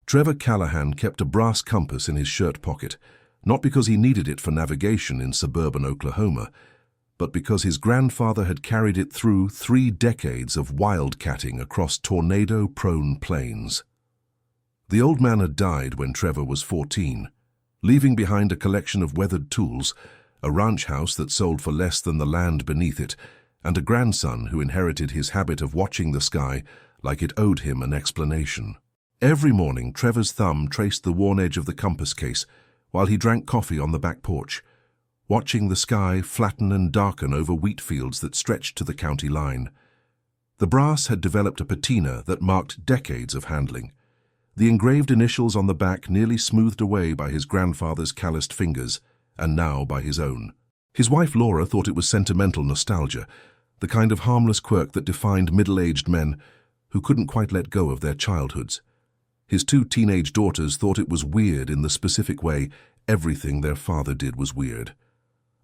Trevor Callahan kept a brass compass in his shirt pocket, not because he needed it for navigation in suburban Oklahoma, but because his grandfather had carried it through 3 decades of wildcatting across tornado-prone plains. The old man had died when Trevor was 14, leaving behind a collection of weathered tools, a ranch house that sold for less than the land beneath it, and a grandson who inherited his habit of watching the sky like it owed him an explanation. Every morning, Trevor's thumb traced the worn edge of the compass case while he drank coffee on the back porch, watching the sky flatten and darken over wheat fields that stretched to the county line. The brass had developed a patina that marked decades of handling, the engraved initials on the back nearly smoothed away by his grandfather's calloused fingers, and now by his own. His wife Laura thought it was sentimental nostalgia, the kind of harmless quirk that defined middle-aged men who couldn't quite let go of their childhoods. His 2 teenage daughters thought it was weird in the specific way everything their father did was weird.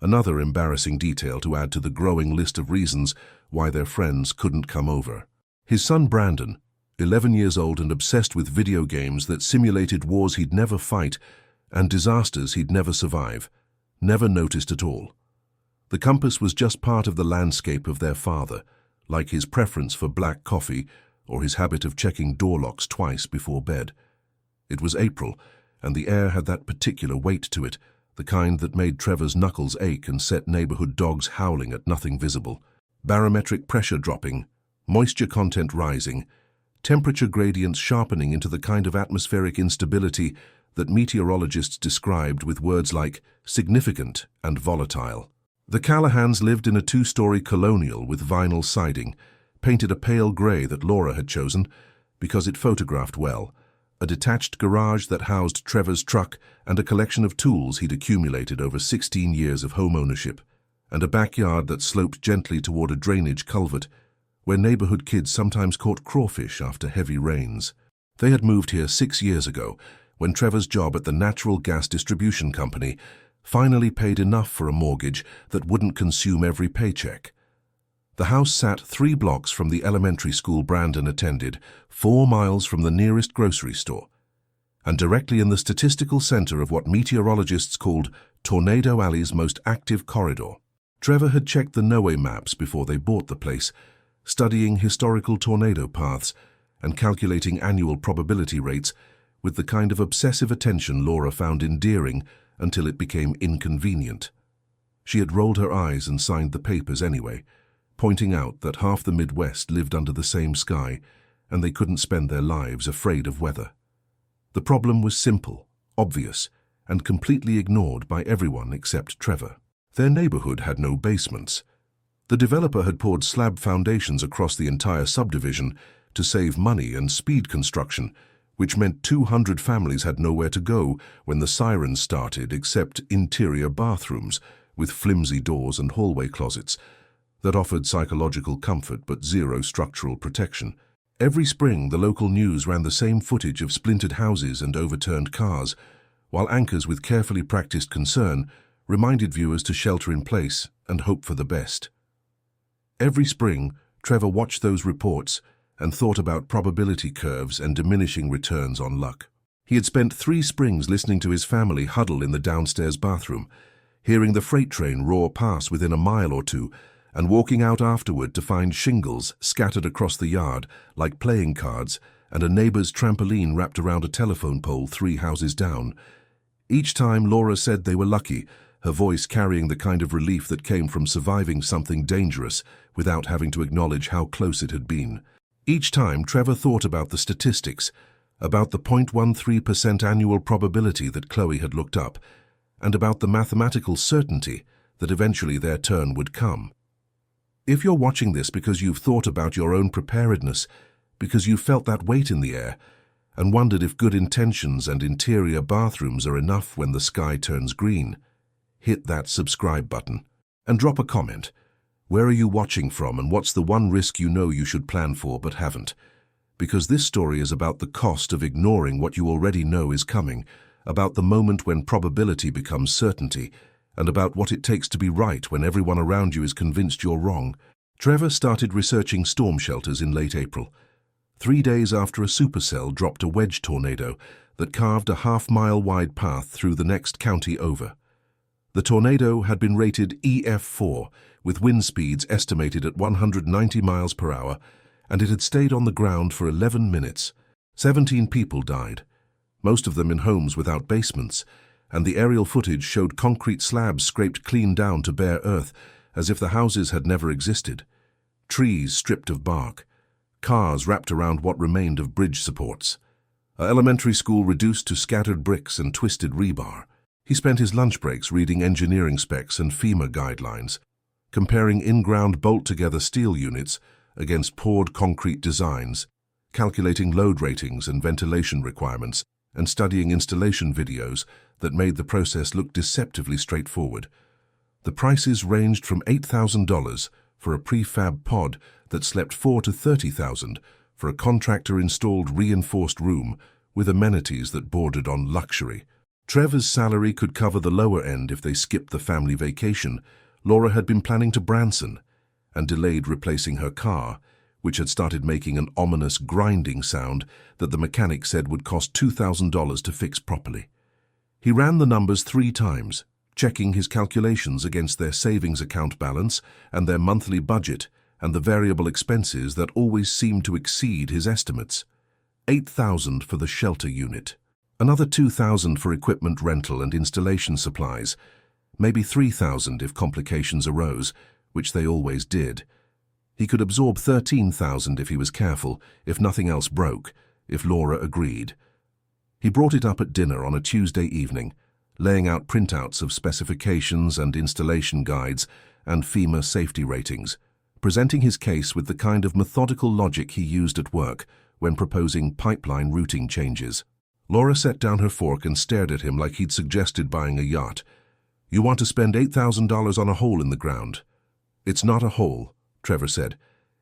Another embarrassing detail to add to the growing list of reasons why their friends couldn't come over. His son Brandon, 11 years old and obsessed with video games that simulated wars he'd never fight and disasters he'd never survive, never noticed at all. The compass was just part of the landscape of their father, like his preference for black coffee or his habit of checking door locks twice before bed. It was April, and the air had that particular weight to it, the kind that made Trevor's knuckles ache and set neighborhood dogs howling at nothing visible. Barometric pressure dropping, moisture content rising, temperature gradients sharpening into the kind of atmospheric instability that meteorologists described with words like significant and volatile. The Callahans lived in a 2-story colonial with vinyl siding, painted a pale gray that Laura had chosen because it photographed well, a detached garage that housed Trevor's truck and a collection of tools he'd accumulated over 16 years of home ownership, and a backyard that sloped gently toward a drainage culvert where neighborhood kids sometimes caught crawfish after heavy rains. They had moved here 6 years ago when Trevor's job at the natural gas distribution company finally paid enough for a mortgage that wouldn't consume every paycheck. The house sat 3 blocks from the elementary school Brandon attended, 4 miles from the nearest grocery store, and directly in the statistical center of what meteorologists called Tornado Alley's most active corridor. Trevor had checked the NOAA maps before they bought the place, studying historical tornado paths and calculating annual probability rates with the kind of obsessive attention Laura found endearing until it became inconvenient. She had rolled her eyes and signed the papers anyway, pointing out that half the Midwest lived under the same sky and they couldn't spend their lives afraid of weather. The problem was simple, obvious, and completely ignored by everyone except Trevor. Their neighborhood had no basements. The developer had poured slab foundations across the entire subdivision to save money and speed construction, which meant 200 families had nowhere to go when the Sirens started except interior bathrooms with flimsy doors and hallway closets that offered psychological comfort but zero structural protection. Every spring, the local news ran the same footage of splintered houses and overturned cars, while anchors with carefully practiced concern reminded viewers to shelter in place and hope for the best. Every spring, Trevor watched those reports and thought about probability curves and diminishing returns on luck. He had spent 3 springs listening to his family huddle in the downstairs bathroom, hearing the freight train roar past within a mile or 2, and walking out afterward to find shingles scattered across the yard like playing cards and a neighbor's trampoline wrapped around a telephone pole 3 houses down. Each time Laura said they were lucky, her voice carrying the kind of relief that came from surviving something dangerous without having to acknowledge how close it had been. Each time Trevor thought about the statistics, about the 0.13% annual probability that Chloe had looked up, and about the mathematical certainty that eventually their turn would come. If you're watching this because you've thought about your own preparedness, because you've felt that weight in the air, and wondered if good intentions and interior bathrooms are enough when the sky turns green, hit that subscribe button and drop a comment. Where are you watching from and what's the one risk you know you should plan for but haven't? Because this story is about the cost of ignoring what you already know is coming, about the moment when probability becomes certainty, and about what it takes to be right when everyone around you is convinced you're wrong. Trevor started researching storm shelters in late April. 3 days after a supercell dropped a wedge tornado that carved a half-mile-wide path through the next county over. The tornado had been rated EF4, with wind speeds estimated at 190 miles per hour, and it had stayed on the ground for 11 minutes. 17 people died, most of them in homes without basements, and the aerial footage showed concrete slabs scraped clean down to bare earth, as if the houses had never existed. Trees stripped of bark, cars wrapped around what remained of bridge supports. An elementary school reduced to scattered bricks and twisted rebar. He spent his lunch breaks reading engineering specs and FEMA guidelines, comparing in-ground bolt-together steel units against poured concrete designs, calculating load ratings and ventilation requirements, and studying installation videos that made the process look deceptively straightforward. The prices ranged from $8,000 for a prefab pod that slept $4,000 to $30,000 for a contractor-installed reinforced room with amenities that bordered on luxury. Trevor's salary could cover the lower end if they skipped the family vacation Laura had been planning to Branson, and delayed replacing her car, which had started making an ominous grinding sound that the mechanic said would cost $2,000 to fix properly. He ran the numbers 3 times, checking his calculations against their savings account balance and their monthly budget and the variable expenses that always seemed to exceed his estimates. $8,000 for the shelter unit. Another $2,000 for equipment rental and installation supplies, maybe $3,000 if complications arose, which they always did. He could absorb $13,000 if he was careful, if nothing else broke, if Laura agreed. He brought it up at dinner on a Tuesday evening, laying out printouts of specifications and installation guides and FEMA safety ratings, presenting his case with the kind of methodical logic he used at work when proposing pipeline routing changes. Laura set down her fork and stared at him like he'd suggested buying a yacht. "You want to spend $8,000 on a hole in the ground?" "It's not a hole," Trevor said.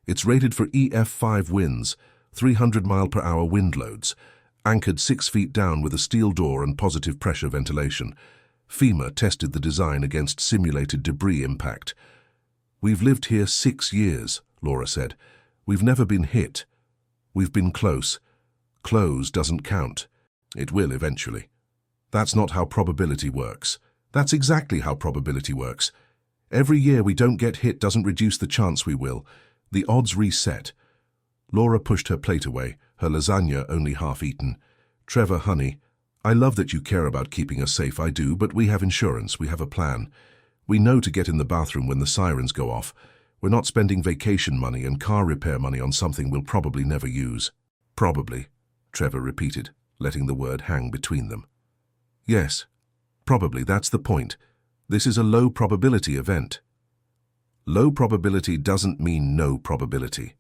"It's rated for EF5 winds, 300-mile-per-hour wind loads, anchored 6 feet down with a steel door and positive pressure ventilation. FEMA tested the design against simulated debris impact." "We've lived here 6 years," Laura said. "We've never been hit. We've been close. Close doesn't count. It will eventually. That's not how probability works. That's exactly how probability works. Every year we don't get hit doesn't reduce the chance we will. The odds reset." Laura pushed her plate away, her lasagna only half eaten. "Trevor, honey, I love that you care about keeping us safe, I do, but we have insurance, we have a plan. We know to get in the bathroom when the sirens go off. We're not spending vacation money and car repair money on something we'll probably never use." "Probably," Trevor repeated, letting the word hang between them. "Yes, probably, that's the point. This is a low probability event." Low probability doesn't mean no probability.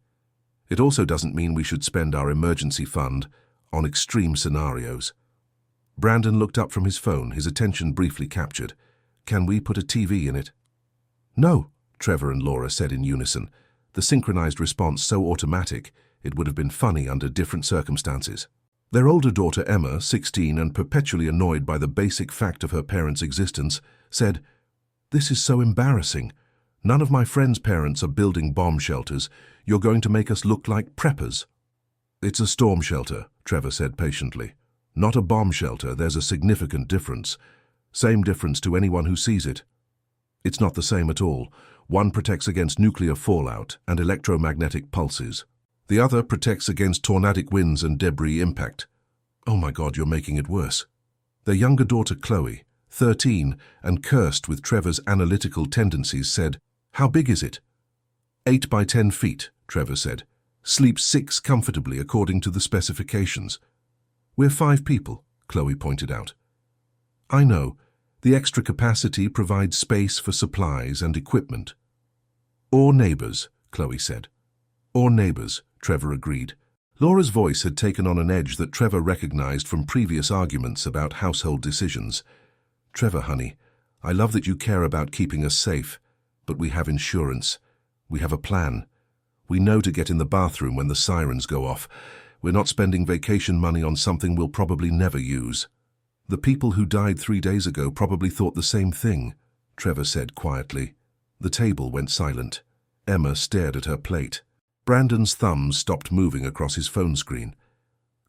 It also doesn't mean we should spend our emergency fund on extreme scenarios. Brandon looked up from his phone, his attention briefly captured. "Can we put a TV in it?" "No," Trevor and Laura said in unison, the synchronized response so automatic it would have been funny under different circumstances. Their older daughter Emma, 16 and perpetually annoyed by the basic fact of her parents' existence, said, "This is so embarrassing. None of my friends' parents are building bomb shelters. You're going to make us look like preppers." "It's a storm shelter," Trevor said patiently. "Not a bomb shelter. There's a significant difference. Same difference to anyone who sees it." "It's not the same at all. One protects against nuclear fallout and electromagnetic pulses. The other protects against tornadic winds and debris impact." "Oh my God, you're making it worse." Their younger daughter Chloe, 13, and cursed with Trevor's analytical tendencies, said, "How big is it?" 8 by 10 feet, Trevor said. "Sleeps 6 comfortably according to the specifications." "We're 5 people," Chloe pointed out. "I know. The extra capacity provides space for supplies and equipment." "Or neighbors," Chloe said. "Or neighbors," Trevor agreed. Laura's voice had taken on an edge that Trevor recognized from previous arguments about household decisions. "Trevor, honey, I love that you care about keeping us safe, but we have insurance. We have a plan. We know to get in the bathroom when the sirens go off. We're not spending vacation money on something we'll probably never use." "The people who died 3 days ago probably thought the same thing," Trevor said quietly. The table went silent. Emma stared at her plate. Brandon's thumbs stopped moving across his phone screen.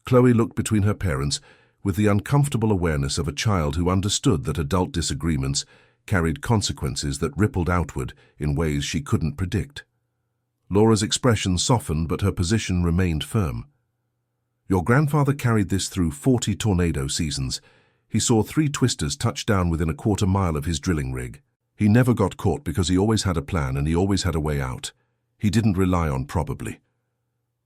Chloe looked between her parents with the uncomfortable awareness of a child who understood that adult disagreements carried consequences that rippled outward in ways she couldn't predict. Laura's expression softened, but her position remained firm. Your grandfather carried this through 40 tornado seasons. He saw 3 twisters touch down within a quarter-mile of his drilling rig. He never got caught because he always had a plan and he always had a way out. He didn't rely on probably.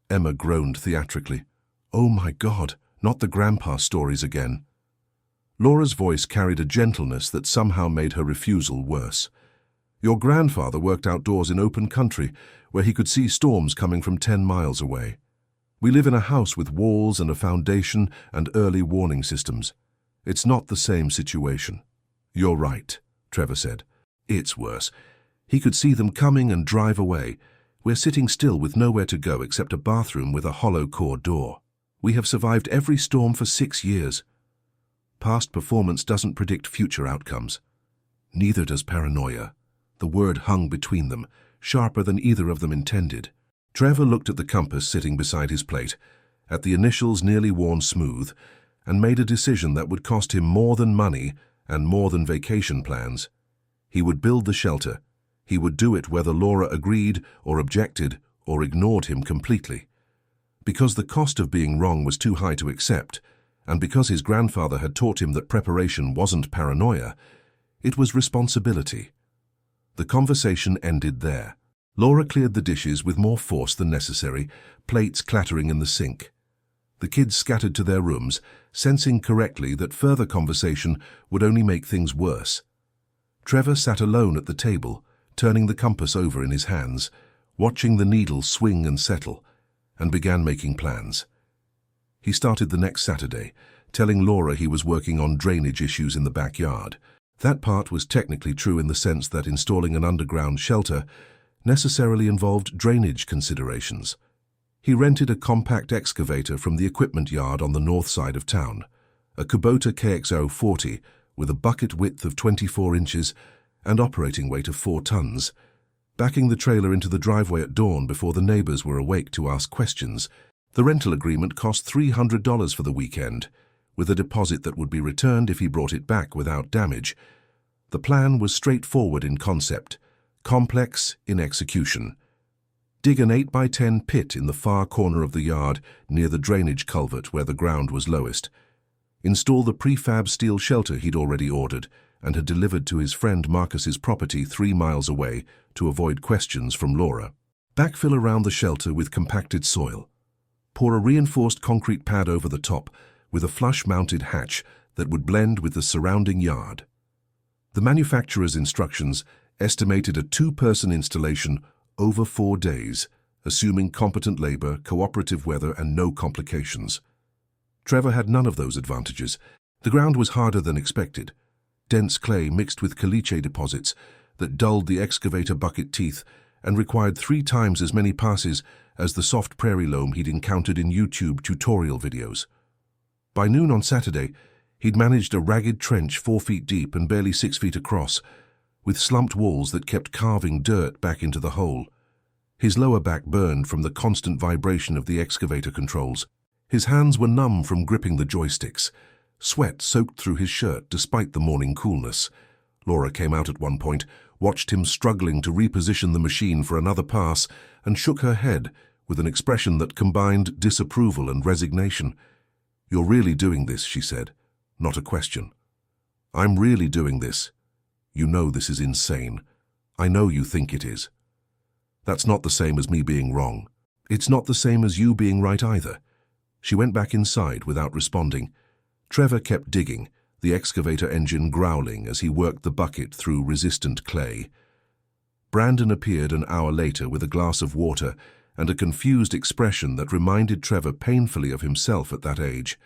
Emma groaned theatrically. Oh my God, not the grandpa stories again. Laura's voice carried a gentleness that somehow made her refusal worse. Your grandfather worked outdoors in open country where he could see storms coming from 10 miles away. We live in a house with walls and a foundation and early warning systems. It's not the same situation. You're right, Trevor said. It's worse. He could see them coming and drive away. We're sitting still with nowhere to go except a bathroom with a hollow core door. We have survived every storm for 6 years. Past performance doesn't predict future outcomes. Neither does paranoia. The word hung between them, sharper than either of them intended. Trevor looked at the compass sitting beside his plate, at the initials nearly worn smooth, and made a decision that would cost him more than money and more than vacation plans. He would build the shelter. He would do it whether Laura agreed or objected or ignored him completely. Because the cost of being wrong was too high to accept, and because his grandfather had taught him that preparation wasn't paranoia, it was responsibility. The conversation ended there. Laura cleared the dishes with more force than necessary, plates clattering in the sink. The kids scattered to their rooms, sensing correctly that further conversation would only make things worse. Trevor sat alone at the table, turning the compass over in his hands, watching the needle swing and settle, and began making plans. He started the next Saturday, telling Laura he was working on drainage issues in the backyard. That part was technically true in the sense that installing an underground shelter necessarily involved drainage considerations. He rented a compact excavator from the equipment yard on the north side of town, a Kubota KX040 with a bucket width of 24 inches and operating weight of 4 tons. Backing the trailer into the driveway at dawn before the neighbors were awake to ask questions, the rental agreement cost $300 for the weekend, with a deposit that would be returned if he brought it back without damage. The plan was straightforward in concept, complex in execution. Dig an 8x10 pit in the far corner of the yard near the drainage culvert where the ground was lowest. Install the prefab steel shelter he'd already ordered and had delivered to his friend Marcus's property 3 miles away to avoid questions from Laura. Backfill around the shelter with compacted soil. Pour a reinforced concrete pad over the top with a flush-mounted hatch that would blend with the surrounding yard. The manufacturer's instructions estimated a 2-person installation over 4 days, assuming competent labor, cooperative weather, and no complications. Trevor had none of those advantages. The ground was harder than expected. Dense clay mixed with caliche deposits that dulled the excavator bucket teeth and required 3 times as many passes as the soft prairie loam he'd encountered in YouTube tutorial videos. By noon on Saturday, he'd managed a ragged trench 4 feet deep and barely 6 feet across, with slumped walls that kept carving dirt back into the hole. His lower back burned from the constant vibration of the excavator controls. His hands were numb from gripping the joysticks. Sweat soaked through his shirt despite the morning coolness. Laura came out at one point, watched him struggling to reposition the machine for another pass, and shook her head with an expression that combined disapproval and resignation. "You're really doing this," she said, not a question. "I'm really doing this. You know this is insane. I know you think it is. That's not the same as me being wrong. It's not the same as you being right either." She went back inside without responding. Trevor kept digging, the excavator engine growling as he worked the bucket through resistant clay. Brandon appeared an hour later with a glass of water and a confused expression that reminded Trevor painfully of himself at that age.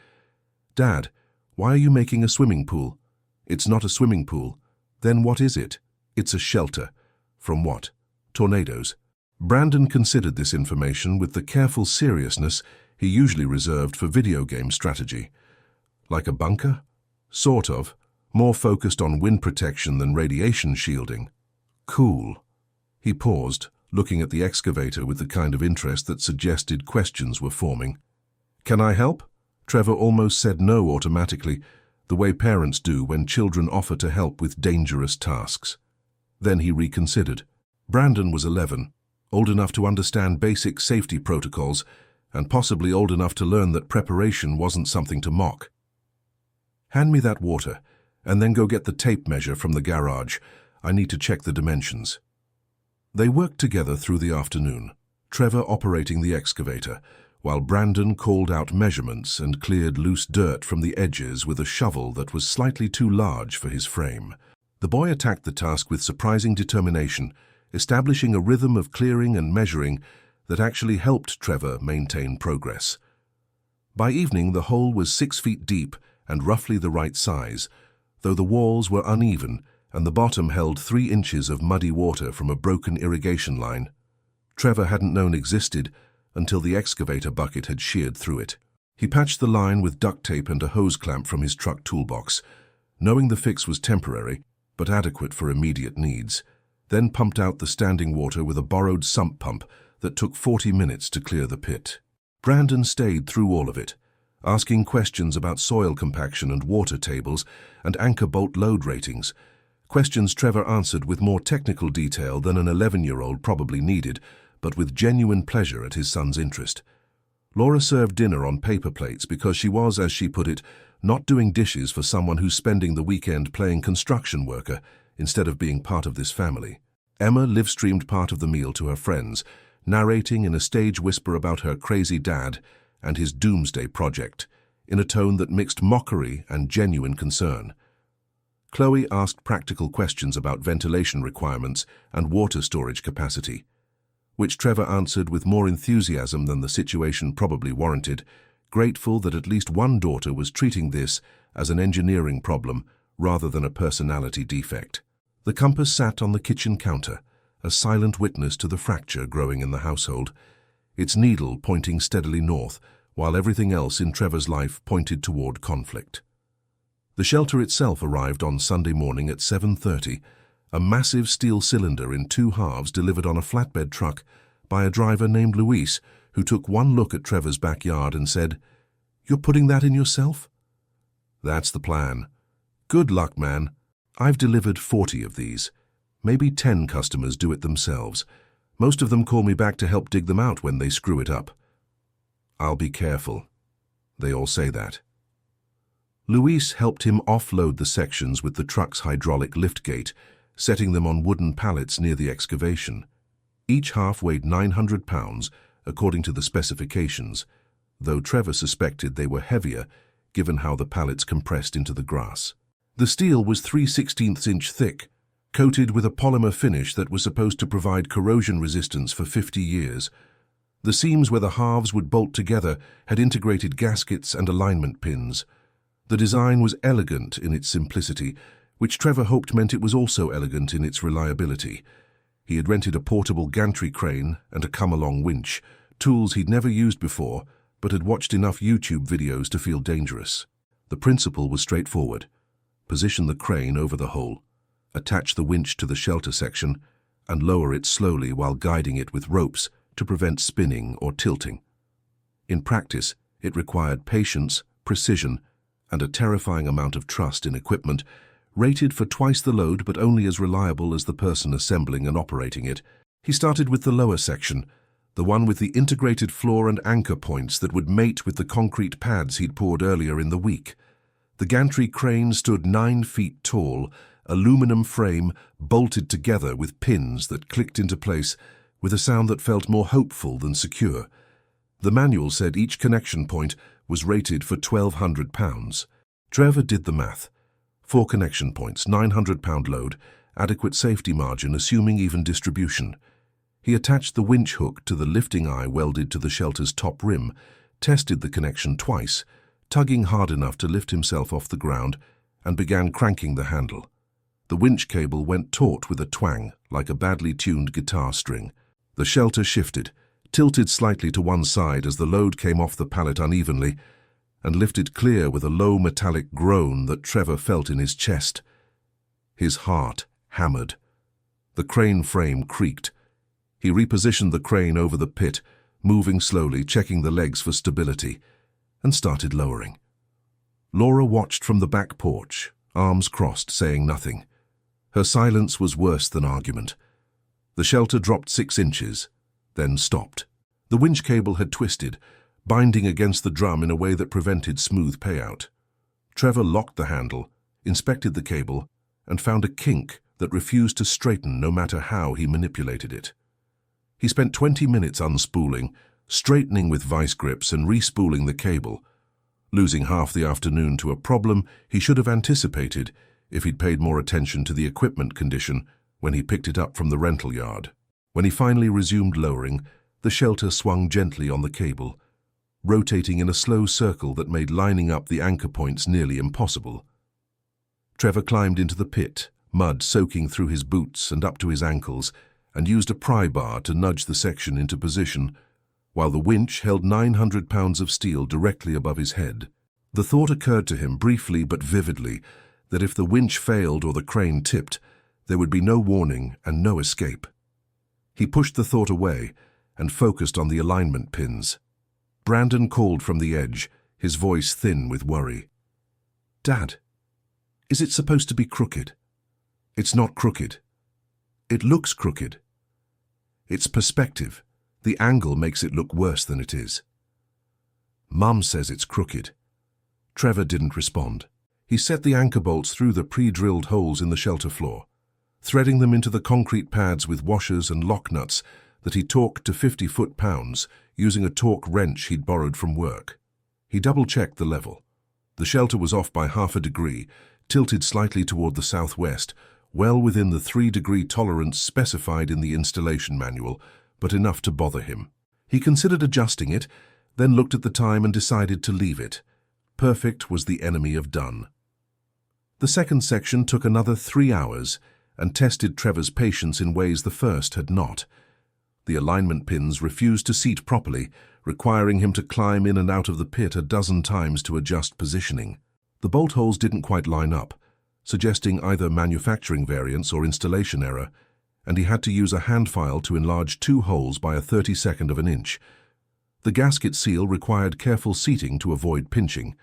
"Dad, why are you making a swimming pool?" "It's not a swimming pool." "Then what is it?" "It's a shelter." "From what?" "Tornadoes." Brandon considered this information with the careful seriousness he usually reserved for video game strategy. "Like a bunker?" "Sort of. More focused on wind protection than radiation shielding." "Cool." He paused, looking at the excavator with the kind of interest that suggested questions were forming. "Can I help?" Trevor almost said no automatically, the way parents do when children offer to help with dangerous tasks. Then he reconsidered. Brandon was 11, old enough to understand basic safety protocols, and possibly old enough to learn that preparation wasn't something to mock. "Hand me that water, and then go get the tape measure from the garage. I need to check the dimensions." They worked together through the afternoon, Trevor operating the excavator, while Brandon called out measurements and cleared loose dirt from the edges with a shovel that was slightly too large for his frame. The boy attacked the task with surprising determination, establishing a rhythm of clearing and measuring that actually helped Trevor maintain progress. By evening, the hole was 6 feet deep and roughly the right size, though the walls were uneven and the bottom held 3 inches of muddy water from a broken irrigation line Trevor hadn't known existed until the excavator bucket had sheared through it. He patched the line with duct tape and a hose clamp from his truck toolbox, knowing the fix was temporary but adequate for immediate needs, then pumped out the standing water with a borrowed sump pump that took 40 minutes to clear the pit. Brandon stayed through all of it, asking questions about soil compaction and water tables and anchor bolt load ratings, questions Trevor answered with more technical detail than an 11-year-old probably needed, but with genuine pleasure at his son's interest. Laura served dinner on paper plates because she was, as she put it, not doing dishes for someone who's spending the weekend playing construction worker instead of being part of this family. Emma live-streamed part of the meal to her friends, narrating in a stage whisper about her crazy dad and his doomsday project, in a tone that mixed mockery and genuine concern. Chloe asked practical questions about ventilation requirements and water storage capacity, which Trevor answered with more enthusiasm than the situation probably warranted, grateful that at least one daughter was treating this as an engineering problem rather than a personality defect. The compass sat on the kitchen counter, a silent witness to the fracture growing in the household, its needle pointing steadily north, while everything else in Trevor's life pointed toward conflict. The shelter itself arrived on Sunday morning at 7:30, a massive steel cylinder in 2 halves delivered on a flatbed truck by a driver named Luis, who took one look at Trevor's backyard and said, "You're putting that in yourself?" "That's the plan." "Good luck, man. I've delivered 40 of these. Maybe 10 customers do it themselves. Most of them call me back to help dig them out when they screw it up." "I'll be careful." They all say that. Luis helped him offload the sections with the truck's hydraulic liftgate, setting them on wooden pallets near the excavation. Each half weighed 900 pounds, according to the specifications, though Trevor suspected they were heavier, given how the pallets compressed into the grass. The steel was 3/16 inch thick, coated with a polymer finish that was supposed to provide corrosion resistance for 50 years. The seams where the halves would bolt together had integrated gaskets and alignment pins. The design was elegant in its simplicity, which Trevor hoped meant it was also elegant in its reliability. He had rented a portable gantry crane and a come-along winch, tools he'd never used before, but had watched enough YouTube videos to feel dangerous. The principle was straightforward. Position the crane over the hole, attach the winch to the shelter section, and lower it slowly while guiding it with ropes to prevent spinning or tilting. In practice, it required patience, precision, and a terrifying amount of trust in equipment, rated for twice the load but only as reliable as the person assembling and operating it. He started with the lower section, the one with the integrated floor and anchor points that would mate with the concrete pads he'd poured earlier in the week. The gantry crane stood 9 feet tall, aluminum frame bolted together with pins that clicked into place with a sound that felt more hopeful than secure. The manual said each connection point was rated for 1,200 pounds. Trevor did the math. 4 connection points, 900-pound load, adequate safety margin assuming even distribution. He attached the winch hook to the lifting eye welded to the shelter's top rim, tested the connection twice, tugging hard enough to lift himself off the ground, and began cranking the handle. The winch cable went taut with a twang, like a badly tuned guitar string. The shelter shifted, tilted slightly to one side as the load came off the pallet unevenly, and lifted clear with a low metallic groan that Trevor felt in his chest. His heart hammered. The crane frame creaked. He repositioned the crane over the pit, moving slowly, checking the legs for stability, and started lowering. Laura watched from the back porch, arms crossed, saying nothing. Her silence was worse than argument. The shelter dropped 6 inches, then stopped. The winch cable had twisted, binding against the drum in a way that prevented smooth payout. Trevor locked the handle, inspected the cable, and found a kink that refused to straighten no matter how he manipulated it. He spent 20 minutes unspooling, straightening with vice grips and respooling the cable, losing half the afternoon to a problem he should have anticipated if he'd paid more attention to the equipment condition when he picked it up from the rental yard. When he finally resumed lowering, the shelter swung gently on the cable, rotating in a slow circle that made lining up the anchor points nearly impossible. Trevor climbed into the pit, mud soaking through his boots and up to his ankles, and used a pry bar to nudge the section into position, while the winch held 900 pounds of steel directly above his head. The thought occurred to him briefly but vividly that if the winch failed or the crane tipped, there would be no warning and no escape. He pushed the thought away and focused on the alignment pins. Brandon called from the edge, his voice thin with worry. "Dad, is it supposed to be crooked?" "It's not crooked. It looks crooked. It's perspective. The angle makes it look worse than it is." "Mum says it's crooked." Trevor didn't respond. He set the anchor bolts through the pre-drilled holes in the shelter floor, threading them into the concrete pads with washers and lock nuts that he torqued to 50 foot-pounds using a torque wrench he'd borrowed from work. He double-checked the level. The shelter was off by half a degree, tilted slightly toward the southwest, well within the 3-degree tolerance specified in the installation manual, but enough to bother him. He considered adjusting it, then looked at the time and decided to leave it. Perfect was the enemy of done. The second section took another 3 hours and tested Trevor's patience in ways the first had not. The alignment pins refused to seat properly, requiring him to climb in and out of the pit a dozen times to adjust positioning. The bolt holes didn't quite line up, suggesting either manufacturing variance or installation error, and he had to use a hand file to enlarge 2 holes by a 32nd of an inch. The gasket seal required careful seating to avoid pinching,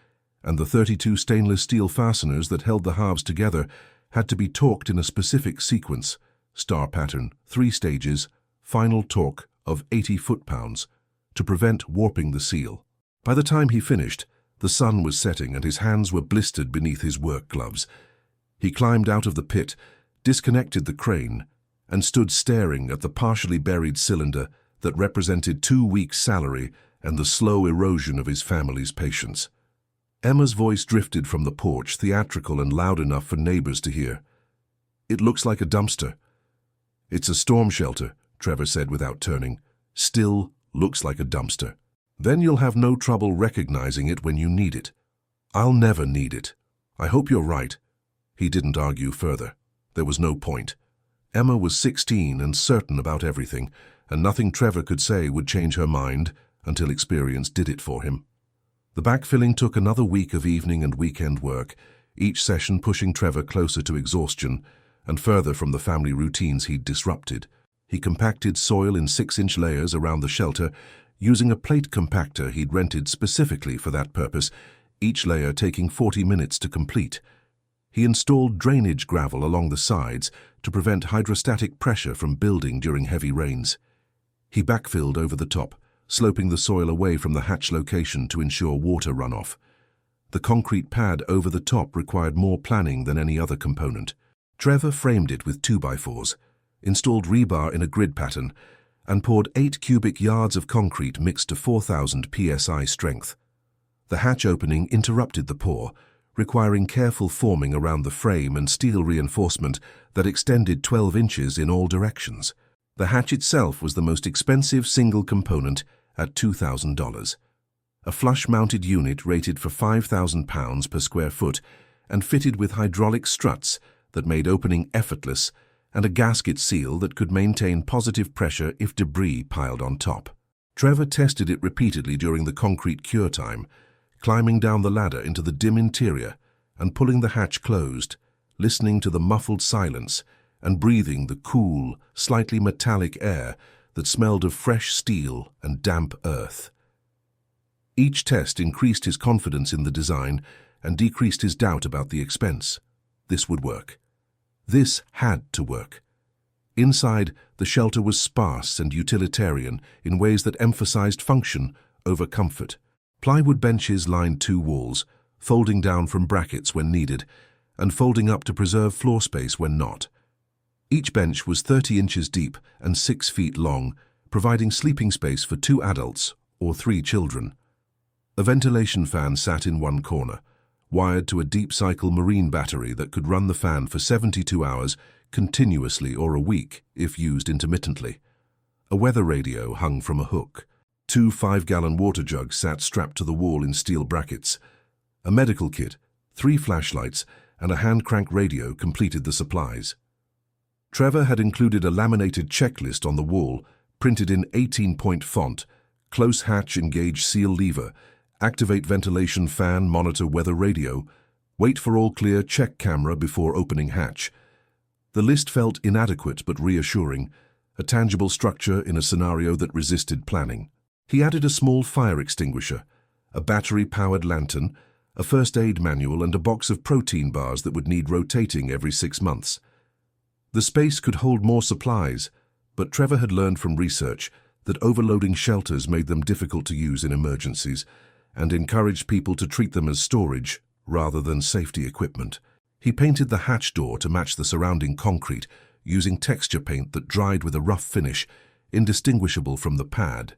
and the 32 stainless steel fasteners that held the halves together had to be torqued in a specific sequence, star pattern, 3 stages, final torque of 80 foot-pounds, to prevent warping the seal. By the time he finished, the sun was setting and his hands were blistered beneath his work gloves. He climbed out of the pit, disconnected the crane, and stood staring at the partially buried cylinder that represented 2 weeks' salary and the slow erosion of his family's patience. Emma's voice drifted from the porch, theatrical and loud enough for neighbors to hear. "It looks like a dumpster." "It's a storm shelter," Trevor said without turning. "Still looks like a dumpster. Then you'll have no trouble recognizing it when you need it." "I'll never need it. I hope you're right." He didn't argue further. There was no point. Emma was 16 and certain about everything, and nothing Trevor could say would change her mind until experience did it for him. The backfilling took another week of evening and weekend work, each session pushing Trevor closer to exhaustion and further from the family routines he'd disrupted. He compacted soil in 6-inch layers around the shelter, using a plate compactor he'd rented specifically for that purpose, each layer taking 40 minutes to complete. He installed drainage gravel along the sides to prevent hydrostatic pressure from building during heavy rains. He backfilled over the top, sloping the soil away from the hatch location to ensure water runoff. The concrete pad over the top required more planning than any other component. Trevor framed it with 2x4s, installed rebar in a grid pattern, and poured 8 cubic yards of concrete mixed to 4,000 psi strength. The hatch opening interrupted the pour, requiring careful forming around the frame and steel reinforcement that extended 12 inches in all directions. The hatch itself was the most expensive single component at $2,000. A flush-mounted unit rated for £5,000 per square foot and fitted with hydraulic struts that made opening effortless and a gasket seal that could maintain positive pressure if debris piled on top. Trevor tested it repeatedly during the concrete cure time, climbing down the ladder into the dim interior and pulling the hatch closed, listening to the muffled silence and breathing the cool, slightly metallic air that smelled of fresh steel and damp earth. Each test increased his confidence in the design and decreased his doubt about the expense. This would work. This had to work. Inside, the shelter was sparse and utilitarian in ways that emphasized function over comfort. Plywood benches lined two walls, folding down from brackets when needed, and folding up to preserve floor space when not. Each bench was 30 inches deep and 6 feet long, providing sleeping space for 2 adults or 3 children. A ventilation fan sat in one corner, wired to a deep-cycle marine battery that could run the fan for 72 hours continuously or a week if used intermittently. A weather radio hung from a hook. 2 5-gallon water jugs sat strapped to the wall in steel brackets. A medical kit, 3 flashlights, and a hand-crank radio completed the supplies. Trevor had included a laminated checklist on the wall, printed in 18-point font: close hatch, engage seal lever, activate ventilation fan, monitor weather radio, wait for all clear, check camera before opening hatch. The list felt inadequate but reassuring, a tangible structure in a scenario that resisted planning. He added a small fire extinguisher, a battery-powered lantern, a first aid manual, and a box of protein bars that would need rotating every 6 months. The space could hold more supplies, but Trevor had learned from research that overloading shelters made them difficult to use in emergencies and encouraged people to treat them as storage rather than safety equipment. He painted the hatch door to match the surrounding concrete, using texture paint that dried with a rough finish, indistinguishable from the pad.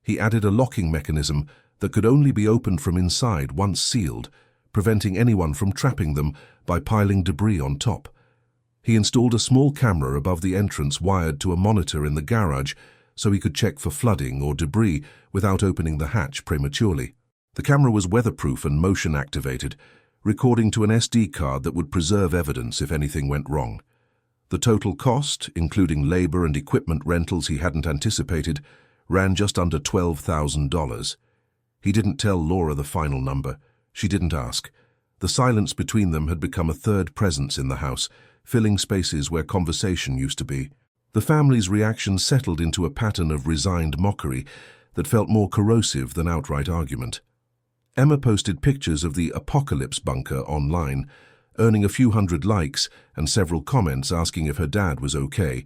He added a locking mechanism that could only be opened from inside once sealed, preventing anyone from trapping them by piling debris on top. He installed a small camera above the entrance wired to a monitor in the garage so he could check for flooding or debris without opening the hatch prematurely. The camera was weatherproof and motion-activated, recording to an SD card that would preserve evidence if anything went wrong. The total cost, including labor and equipment rentals he hadn't anticipated, ran just under $12,000. He didn't tell Laura the final number. She didn't ask. The silence between them had become a third presence in the house, filling spaces where conversation used to be. The family's reaction settled into a pattern of resigned mockery that felt more corrosive than outright argument. Emma posted pictures of the apocalypse bunker online, earning a few hundred likes and several comments asking if her dad was okay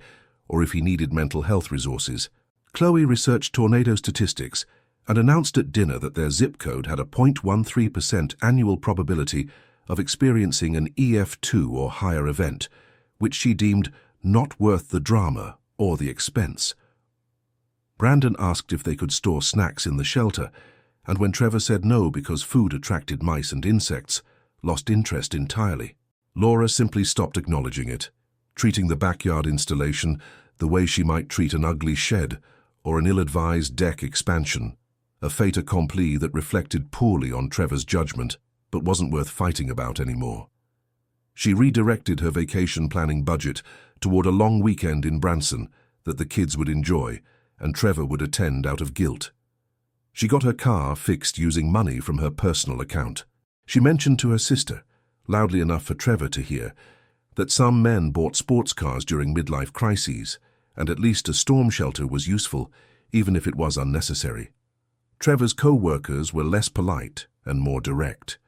or if he needed mental health resources. Chloe researched tornado statistics and announced at dinner that their zip code had a 0.13% annual probability of experiencing an EF2 or higher event, which she deemed not worth the drama or the expense. Brandon asked if they could store snacks in the shelter, and when Trevor said no because food attracted mice and insects, lost interest entirely. Laura simply stopped acknowledging it, treating the backyard installation the way she might treat an ugly shed or an ill-advised deck expansion, a fait accompli that reflected poorly on Trevor's judgment but wasn't worth fighting about anymore. She redirected her vacation planning budget toward a long weekend in Branson that the kids would enjoy and Trevor would attend out of guilt. She got her car fixed using money from her personal account. She mentioned to her sister, loudly enough for Trevor to hear, that some men bought sports cars during midlife crises, and at least a storm shelter was useful, even if it was unnecessary. Trevor's co-workers were less polite and more direct.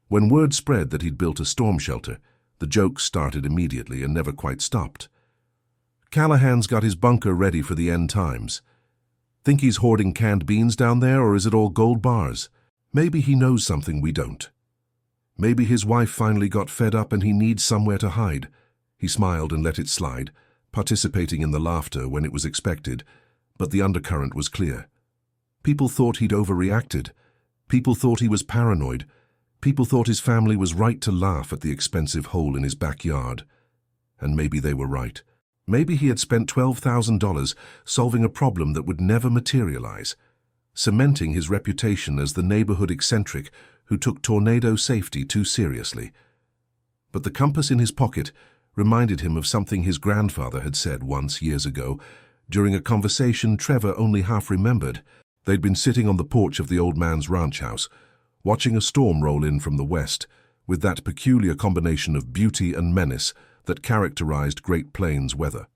When word spread that he'd built a storm shelter, the jokes started immediately and never quite stopped. "Callahan's got his bunker ready for the end times. Think he's hoarding canned beans down there, or is it all gold bars? Maybe he knows something we don't. Maybe his wife finally got fed up and he needs somewhere to hide." He smiled and let it slide, participating in the laughter when it was expected, but the undercurrent was clear. People thought he'd overreacted. People thought he was paranoid. People thought his family was right to laugh at the expensive hole in his backyard. And maybe they were right. Maybe he had spent $12,000 solving a problem that would never materialize, cementing his reputation as the neighborhood eccentric who took tornado safety too seriously. But the compass in his pocket reminded him of something his grandfather had said once years ago, during a conversation Trevor only half remembered. They'd been sitting on the porch of the old man's ranch house, watching a storm roll in from the west, with that peculiar combination of beauty and menace that characterized Great Plains weather.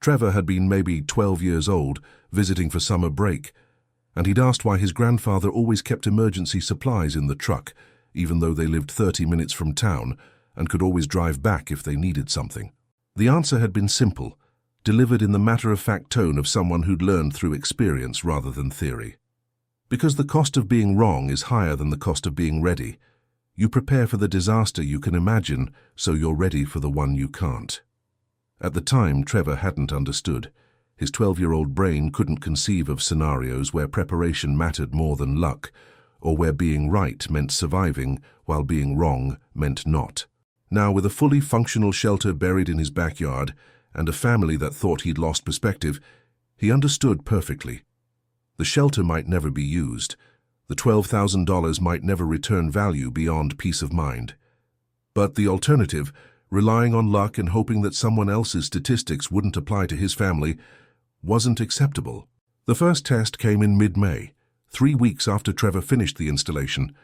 Trevor had been maybe 12 years old, visiting for summer break, and he'd asked why his grandfather always kept emergency supplies in the truck, even though they lived 30 minutes from town and could always drive back if they needed something. The answer had been simple, delivered in the matter-of-fact tone of someone who'd learned through experience rather than theory. Because the cost of being wrong is higher than the cost of being ready, you prepare for the disaster you can imagine, so you're ready for the one you can't. At the time, Trevor hadn't understood. His 12-year-old brain couldn't conceive of scenarios where preparation mattered more than luck, or where being right meant surviving while being wrong meant not. Now, with a fully functional shelter buried in his backyard and a family that thought he'd lost perspective, he understood perfectly. The shelter might never be used. The $12,000 might never return value beyond peace of mind. But the alternative, relying on luck and hoping that someone else's statistics wouldn't apply to his family, wasn't acceptable. The first test came in mid-May, 3 weeks after Trevor finished the installation,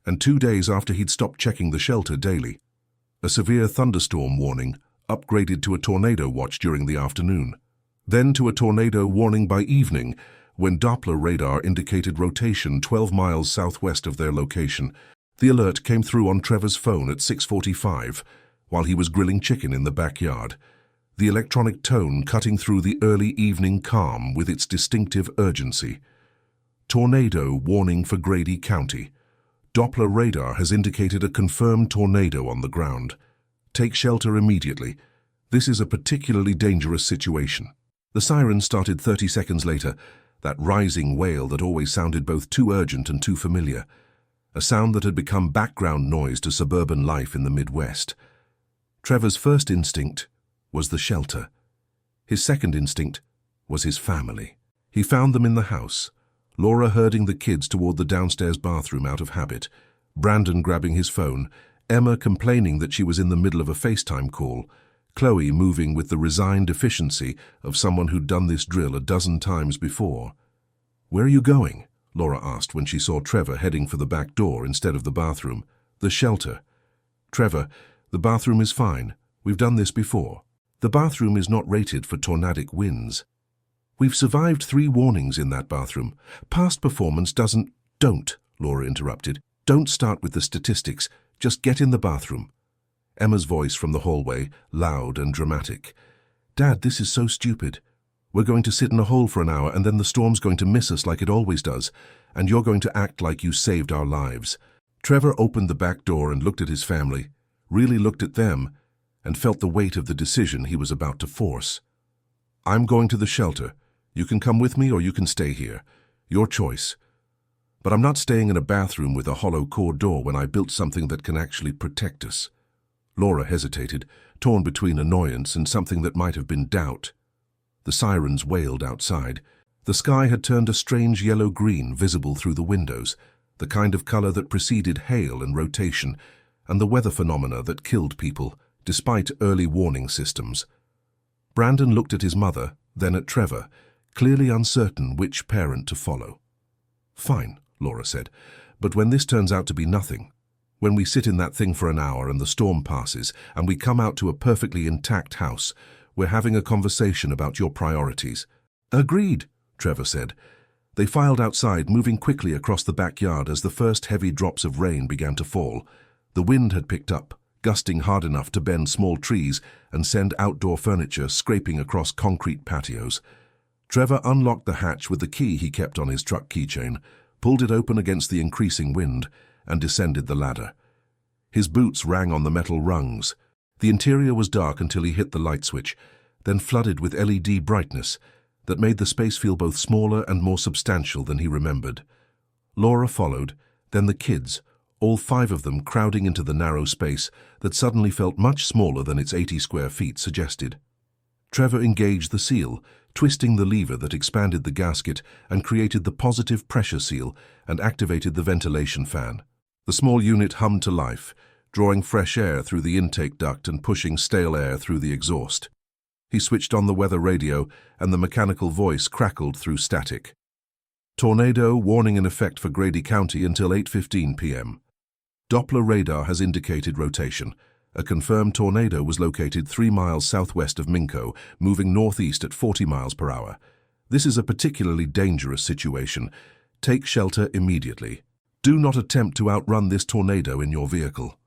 and 2 days after he'd stopped checking the shelter daily. A severe thunderstorm warning, upgraded to a tornado watch during the afternoon, then to a tornado warning by evening, when Doppler radar indicated rotation 12 miles southwest of their location. The alert came through on Trevor's phone at 6:45, while he was grilling chicken in the backyard, the electronic tone cutting through the early evening calm with its distinctive urgency. Tornado warning for Grady County. Doppler radar has indicated a confirmed tornado on the ground. Take shelter immediately. This is a particularly dangerous situation. The siren started 30 seconds later, that rising wail that always sounded both too urgent and too familiar, a sound that had become background noise to suburban life in the Midwest. Trevor's first instinct was the shelter. His second instinct was his family. He found them in the house, Laura herding the kids toward the downstairs bathroom out of habit, Brandon grabbing his phone, Emma complaining that she was in the middle of a FaceTime call, Chloe moving with the resigned efficiency of someone who'd done this drill a dozen times before. "Where are you going?" Laura asked when she saw Trevor heading for the back door instead of the bathroom. "The shelter." "Trevor, the bathroom is fine. We've done this before." "The bathroom is not rated for tornadic winds." "We've survived 3 warnings in that bathroom. Past performance doesn't—" "Don't," Laura interrupted. "Don't start with the statistics. Just get in the bathroom." Emma's voice from the hallway, loud and dramatic. "Dad, this is so stupid. We're going to sit in a hole for an hour and then the storm's going to miss us like it always does, and you're going to act like you saved our lives." Trevor opened the back door and looked at his family, really looked at them, and felt the weight of the decision he was about to force. "I'm going to the shelter. You can come with me or you can stay here. Your choice. But I'm not staying in a bathroom with a hollow core door when I built something that can actually protect us." Laura hesitated, torn between annoyance and something that might have been doubt. The sirens wailed outside. The sky had turned a strange yellow-green visible through the windows, the kind of color that preceded hail and rotation, and the weather phenomena that killed people, despite early warning systems. Brandon looked at his mother, then at Trevor, clearly uncertain which parent to follow. "Fine," Laura said, "but when this turns out to be nothing, when we sit in that thing for an hour and the storm passes and we come out to a perfectly intact house, we're having a conversation about your priorities." "Agreed," Trevor said. They filed outside, moving quickly across the backyard as the first heavy drops of rain began to fall. The wind had picked up, gusting hard enough to bend small trees and send outdoor furniture scraping across concrete patios. Trevor unlocked the hatch with the key he kept on his truck keychain, pulled it open against the increasing wind, and descended the ladder. His boots rang on the metal rungs. The interior was dark until he hit the light switch, then flooded with LED brightness that made the space feel both smaller and more substantial than he remembered. Laura followed, then the kids, all 5 of them crowding into the narrow space that suddenly felt much smaller than its 80 square feet suggested. Trevor engaged the seal, twisting the lever that expanded the gasket and created the positive pressure seal and activated the ventilation fan. The small unit hummed to life, drawing fresh air through the intake duct and pushing stale air through the exhaust. He switched on the weather radio, and the mechanical voice crackled through static. "Tornado warning in effect for Grady County until 8:15 p.m. Doppler radar has indicated rotation. A confirmed tornado was located 3 miles southwest of Minco, moving northeast at 40 miles per hour. This is a particularly dangerous situation. Take shelter immediately. Do not attempt to outrun this tornado in your vehicle.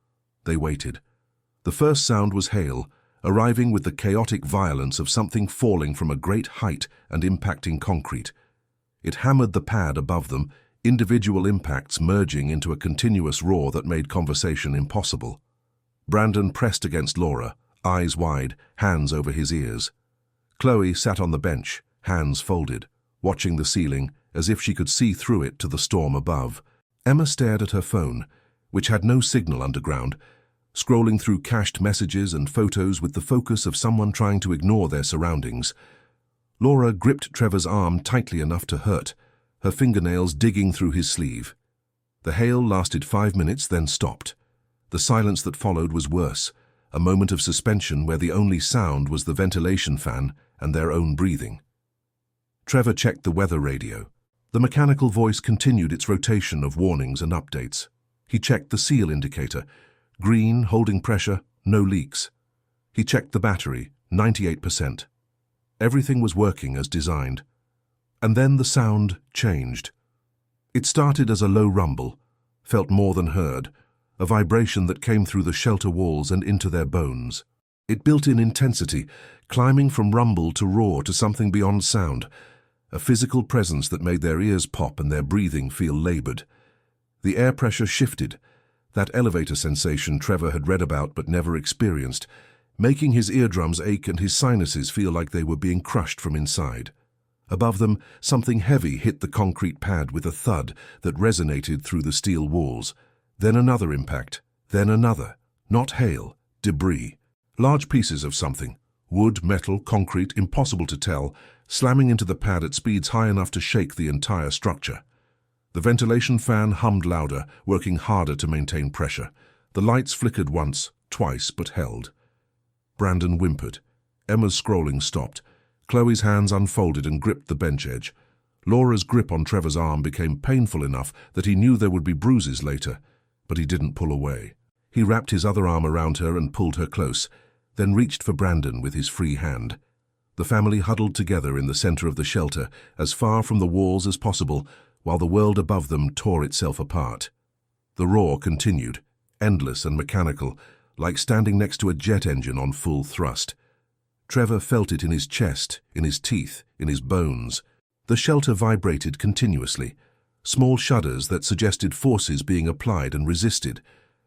They waited. The first sound was hail, arriving with the chaotic violence of something falling from a great height and impacting concrete. It hammered the pad above them, individual impacts merging into a continuous roar that made conversation impossible. Brandon pressed against Laura, eyes wide, hands over his ears. Chloe sat on the bench, hands folded, watching the ceiling as if she could see through it to the storm above. Emma stared at her phone, which had no signal underground, scrolling through cached messages and photos with the focus of someone trying to ignore their surroundings. Laura gripped Trevor's arm tightly enough to hurt, her fingernails digging through his sleeve. The hail lasted 5 minutes, then stopped. The silence that followed was worse, a moment of suspension where the only sound was the ventilation fan and their own breathing. Trevor checked the weather radio. The mechanical voice continued its rotation of warnings and updates. He checked the seal indicator. Green, holding pressure, no leaks. He checked the battery, 98%. Everything was working as designed. And then the sound changed. It started as a low rumble, felt more than heard, a vibration that came through the shelter walls and into their bones. It built in intensity, climbing from rumble to roar to something beyond sound, a physical presence that made their ears pop and their breathing feel labored. The air pressure shifted, that elevator sensation Trevor had read about but never experienced, making his eardrums ache and his sinuses feel like they were being crushed from inside. Above them, something heavy hit the concrete pad with a thud that resonated through the steel walls. Then another impact, then another. Not hail, debris. Large pieces of something, wood, metal, concrete, impossible to tell, slamming into the pad at speeds high enough to shake the entire structure. The ventilation fan hummed louder, working harder to maintain pressure. The lights flickered once, twice, but held. Brandon whimpered. Emma's scrolling stopped. Chloe's hands unfolded and gripped the bench edge. Laura's grip on Trevor's arm became painful enough that he knew there would be bruises later, but he didn't pull away. He wrapped his other arm around her and pulled her close, then reached for Brandon with his free hand. The family huddled together in the center of the shelter, as far from the walls as possible, while the world above them tore itself apart. The roar continued, endless and mechanical, like standing next to a jet engine on full thrust. Trevor felt it in his chest, in his teeth, in his bones. The shelter vibrated continuously, small shudders that suggested forces being applied and resisted,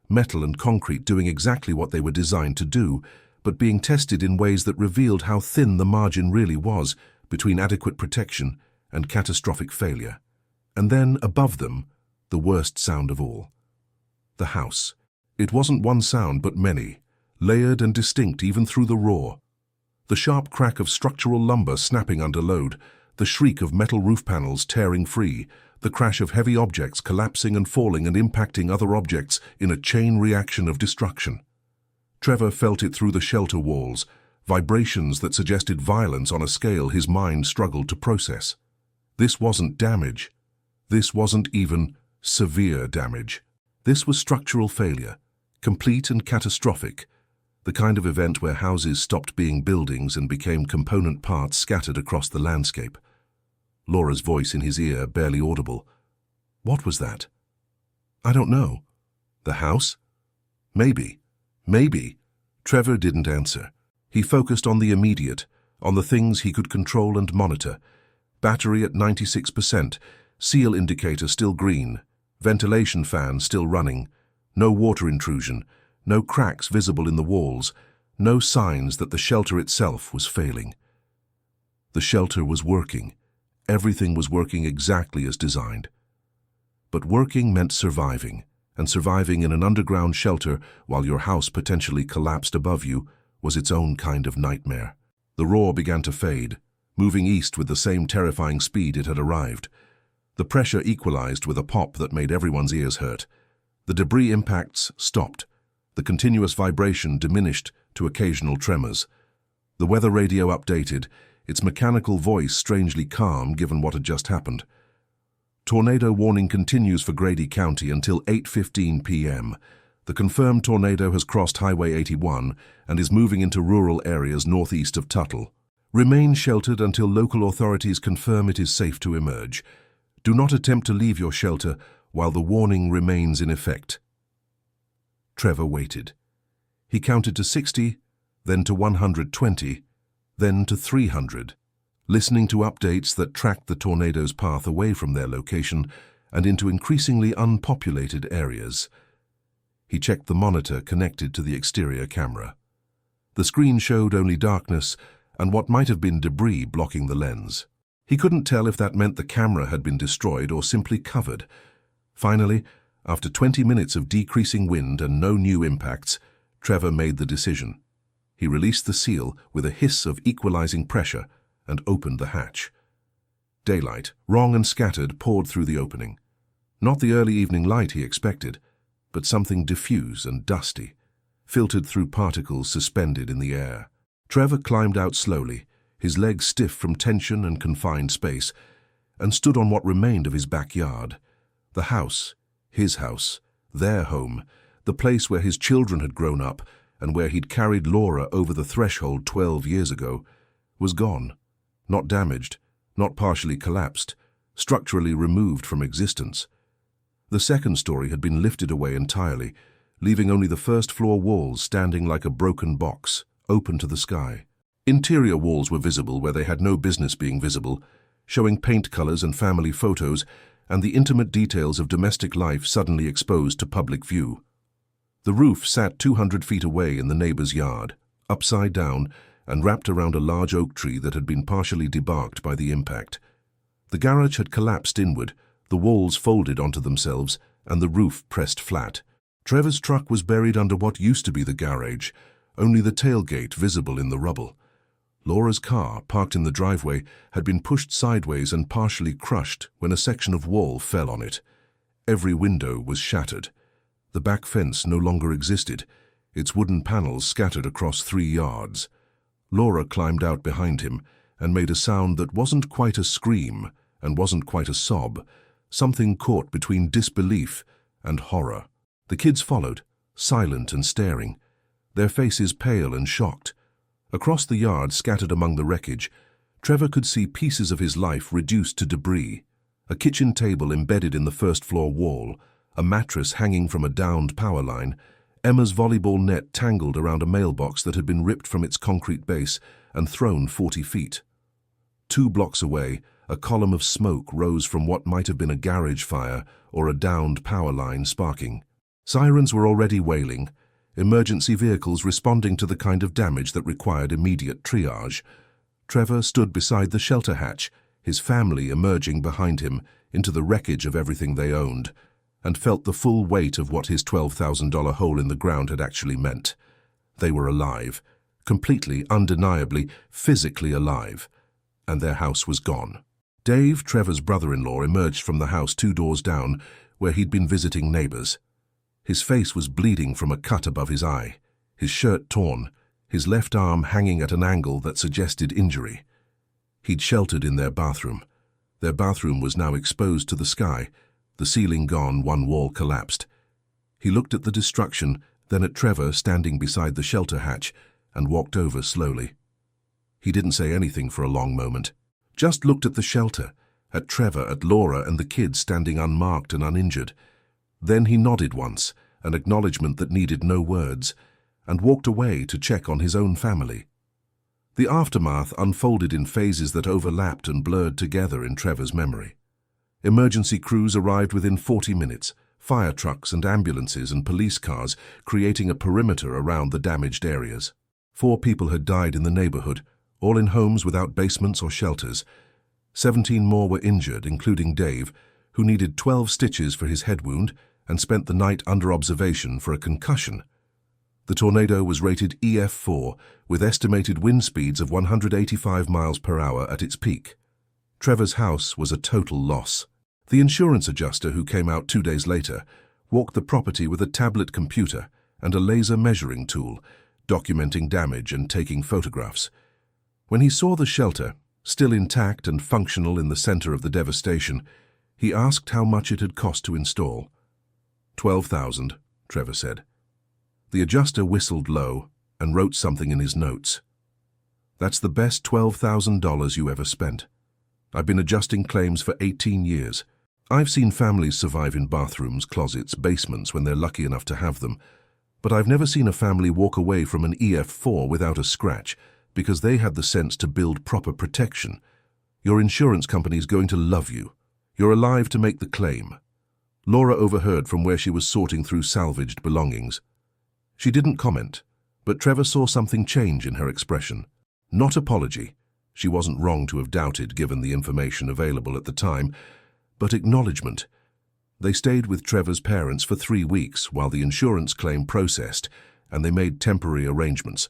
metal and concrete doing exactly what they were designed to do, but being tested in ways that revealed how thin the margin really was between adequate protection and catastrophic failure. And then, above them, the worst sound of all. The house. It wasn't one sound, but many, layered and distinct even through the roar. The sharp crack of structural lumber snapping under load, the shriek of metal roof panels tearing free, the crash of heavy objects collapsing and falling and impacting other objects in a chain reaction of destruction. Trevor felt it through the shelter walls, vibrations that suggested violence on a scale his mind struggled to process. This wasn't damage. This wasn't even severe damage. This was structural failure, complete and catastrophic, the kind of event where houses stopped being buildings and became component parts scattered across the landscape. Laura's voice in his ear, barely audible. What was that? I don't know. The house? Maybe. Maybe. Trevor didn't answer. He focused on the immediate, on the things he could control and monitor. Battery at 96%, seal indicator still green, ventilation fan still running, no water intrusion, no cracks visible in the walls, no signs that the shelter itself was failing. The shelter was working. Everything was working exactly as designed. But working meant surviving, and surviving in an underground shelter while your house potentially collapsed above you was its own kind of nightmare. The roar began to fade, moving east with the same terrifying speed it had arrived. The pressure equalized with a pop that made everyone's ears hurt. The debris impacts stopped. The continuous vibration diminished to occasional tremors. The weather radio updated, its mechanical voice strangely calm given what had just happened. Tornado warning continues for Grady County until 8:15 p.m. The confirmed tornado has crossed Highway 81 and is moving into rural areas northeast of Tuttle. Remain sheltered until local authorities confirm it is safe to emerge. Do not attempt to leave your shelter while the warning remains in effect. Trevor waited. He counted to 60, then to 120, then to 300, listening to updates that tracked the tornado's path away from their location and into increasingly unpopulated areas. He checked the monitor connected to the exterior camera. The screen showed only darkness and what might have been debris blocking the lens. He couldn't tell if that meant the camera had been destroyed or simply covered. Finally, after 20 minutes of decreasing wind and no new impacts, Trevor made the decision. He released the seal with a hiss of equalizing pressure and opened the hatch. Daylight, wrong and scattered, poured through the opening. Not the early evening light he expected, but something diffuse and dusty, filtered through particles suspended in the air. Trevor climbed out slowly, his legs stiff from tension and confined space, and stood on what remained of his backyard. The house, his house, their home, the place where his children had grown up and where he'd carried Laura over the threshold 12 years ago, was gone. Not damaged, not partially collapsed, structurally removed from existence. The second story had been lifted away entirely, leaving only the first-floor walls standing like a broken box, open to the sky. Interior walls were visible where they had no business being visible, showing paint colors and family photos and the intimate details of domestic life suddenly exposed to public view. The roof sat 200 feet away in the neighbor's yard, upside down and wrapped around a large oak tree that had been partially debarked by the impact. The garage had collapsed inward, the walls folded onto themselves, and the roof pressed flat. Trevor's truck was buried under what used to be the garage, only the tailgate visible in the rubble. Laura's car, parked in the driveway, had been pushed sideways and partially crushed when a section of wall fell on it. Every window was shattered. The back fence no longer existed, its wooden panels scattered across 3 yards. Laura climbed out behind him and made a sound that wasn't quite a scream and wasn't quite a sob, something caught between disbelief and horror. The kids followed, silent and staring, their faces pale and shocked. Across the yard, scattered among the wreckage, Trevor could see pieces of his life reduced to debris. A kitchen table embedded in the first-floor wall, a mattress hanging from a downed power line, Emma's volleyball net tangled around a mailbox that had been ripped from its concrete base and thrown 40 feet. 2 blocks away, a column of smoke rose from what might have been a garage fire or a downed power line sparking. Sirens were already wailing, emergency vehicles responding to the kind of damage that required immediate triage. Trevor stood beside the shelter hatch, his family emerging behind him into the wreckage of everything they owned, and felt the full weight of what his $12,000 hole in the ground had actually meant. They were alive, completely, undeniably, physically alive, and their house was gone. Dave, Trevor's brother-in-law, emerged from the house 2 doors down, where he'd been visiting neighbors. His face was bleeding from a cut above his eye, his shirt torn, his left arm hanging at an angle that suggested injury. He'd sheltered in their bathroom. Their bathroom was now exposed to the sky, the ceiling gone, one wall collapsed. He looked at the destruction, then at Trevor standing beside the shelter hatch, and walked over slowly. He didn't say anything for a long moment, just looked at the shelter, at Trevor, at Laura and the kids standing unmarked and uninjured. Then he nodded once, an acknowledgement that needed no words, and walked away to check on his own family. The aftermath unfolded in phases that overlapped and blurred together in Trevor's memory. Emergency crews arrived within 40 minutes, fire trucks and ambulances and police cars creating a perimeter around the damaged areas. 4 people had died in the neighborhood, all in homes without basements or shelters. 17 more were injured, including Dave, who needed 12 stitches for his head wound and spent the night under observation for a concussion. The tornado was rated EF4, with estimated wind speeds of 185 miles per hour at its peak. Trevor's house was a total loss. The insurance adjuster, who came out 2 days later, walked the property with a tablet computer and a laser measuring tool, documenting damage and taking photographs. When he saw the shelter, still intact and functional in the center of the devastation, he asked how much it had cost to install. $12,000, Trevor said. The adjuster whistled low and wrote something in his notes. "That's the best $12,000 you ever spent. I've been adjusting claims for 18 years. I've seen families survive in bathrooms, closets, basements when they're lucky enough to have them. But I've never seen a family walk away from an EF4 without a scratch because they had the sense to build proper protection. Your insurance company's going to love you. You're alive to make the claim." Laura overheard from where she was sorting through salvaged belongings. She didn't comment, but Trevor saw something change in her expression. Not apology. She wasn't wrong to have doubted given the information available at the time, but acknowledgement. They stayed with Trevor's parents for 3 weeks while the insurance claim processed, and they made temporary arrangements.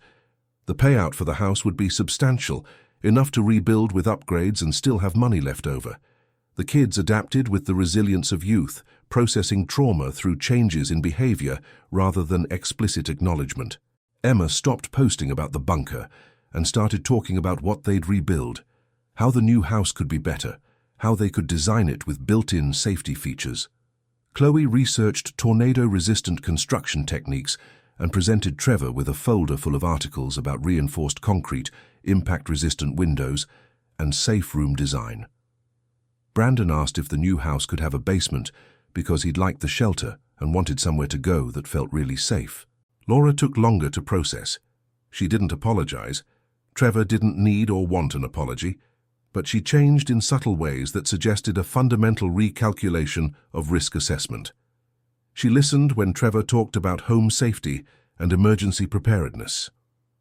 The payout for the house would be substantial, enough to rebuild with upgrades and still have money left over. The kids adapted with the resilience of youth, processing trauma through changes in behavior rather than explicit acknowledgement. Emma stopped posting about the bunker and started talking about what they'd rebuild, how the new house could be better, how they could design it with built-in safety features. Chloe researched tornado-resistant construction techniques and presented Trevor with a folder full of articles about reinforced concrete, impact-resistant windows, and safe room design. Brandon asked if the new house could have a basement because he'd liked the shelter and wanted somewhere to go that felt really safe. Laura took longer to process. She didn't apologize. Trevor didn't need or want an apology, but she changed in subtle ways that suggested a fundamental recalculation of risk assessment. She listened when Trevor talked about home safety and emergency preparedness.